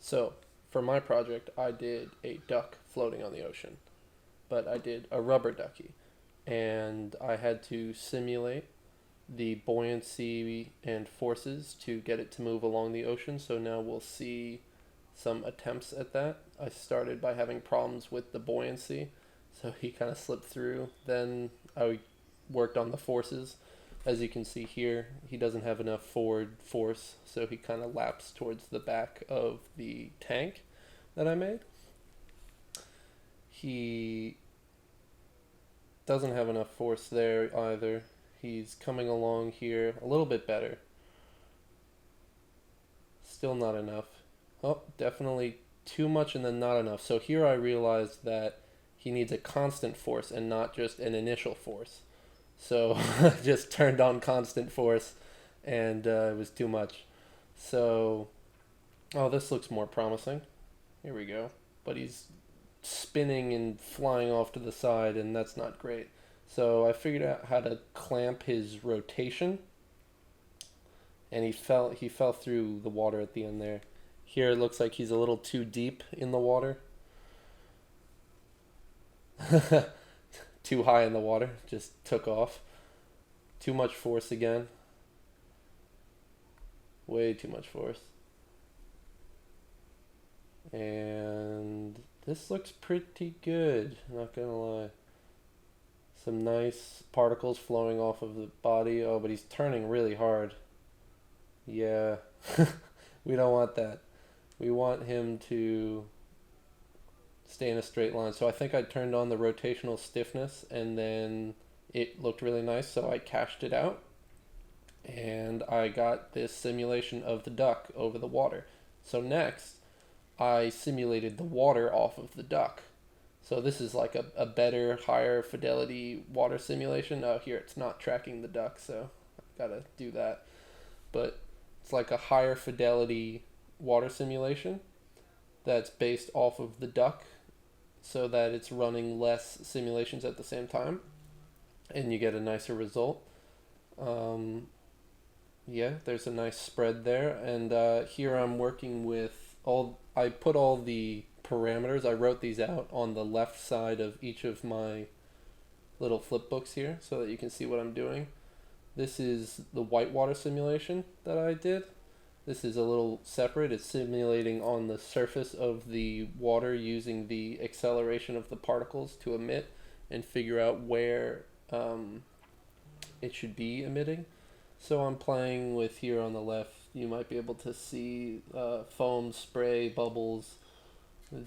So, for my project, I did a duck floating on the ocean, but I did a rubber ducky, and I had to simulate the buoyancy and forces to get it to move along the ocean. So now we'll see some attempts at that. I started by having problems with the buoyancy, so he kind of slipped through. Then I worked on the forces. As you can see here, he doesn't have enough forward force, so he kind of laps towards the back of the tank that I made. He doesn't have enough force there either. He's coming along here a little bit better. Still not enough. Oh, definitely too much and then not enough. So here I realized that he needs a constant force and not just an initial force. So I just turned on constant force and it was too much. So, oh, this looks more promising. Here we go. But he's spinning and flying off to the side, and that's not great. So I figured out how to clamp his rotation, and he fell through the water at the end there. Here it looks like he's a little too deep in the water. Too high in the water, just took off. Too much force again. Way too much force. And this looks pretty good, not gonna lie. Some nice particles flowing off of the body. Oh, but he's turning really hard. Yeah, we don't want that. We want him to stay in a straight line. So I think I turned on the rotational stiffness and then it looked really nice, so I cashed it out. And I got this simulation of the duck over the water. So next, I simulated the water off of the duck. So this is like a better, higher fidelity water simulation. Oh, here it's not tracking the duck, so I've got to do that. But it's like a higher fidelity water simulation that's based off of the duck so that it's running less simulations at the same time and you get a nicer result. Um, yeah, there's a nice spread there. And here I'm working with I put all the parameters, I wrote these out on the left side of each of my little flip books here so that you can see what I'm doing. This is the whitewater simulation that I did. This is a little separate. It's simulating on the surface of the water using the acceleration of the particles to emit and figure out where it should be emitting. So I'm playing with here on the left. You might be able to see foam, spray, bubbles,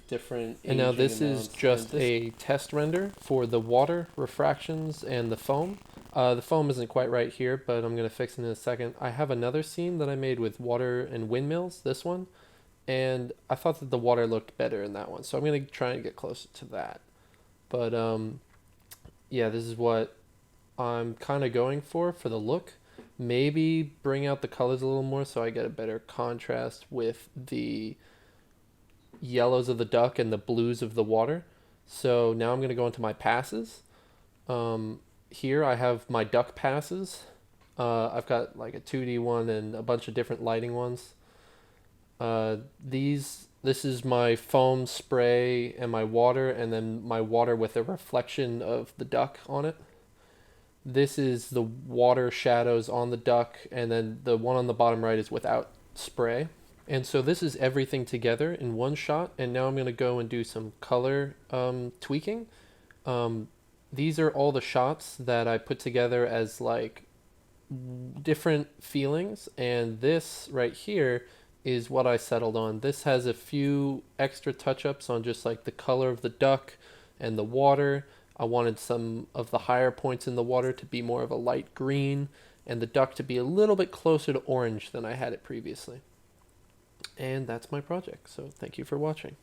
different. And now this is just a test render for the water refractions and the foam. The foam isn't quite right here, but I'm going to fix it in a second. I have another scene that I made with water and windmills, this one, and I thought that the water looked better in that one, so I'm going to try and get closer to that. But yeah, this is what I'm kind of going for the look. Maybe bring out the colors a little more so I get a better contrast with the yellows of the duck and the blues of the water. So now I'm going to go into my passes. Here I have my duck passes. I've got like a 2D one and a bunch of different lighting ones. This is my foam spray and my water, and then my water with a reflection of the duck on it. This is the water shadows on the duck, and then the one on the bottom right is without spray. And so this is everything together in one shot, and now I'm going to go and do some color tweaking. These are all the shots that I put together as like different feelings, and this right here is what I settled on. This has a few extra touch-ups on just like the color of the duck and the water. I wanted some of the higher points in the water to be more of a light green and the duck to be a little bit closer to orange than I had it previously. And that's my project, so thank you for watching.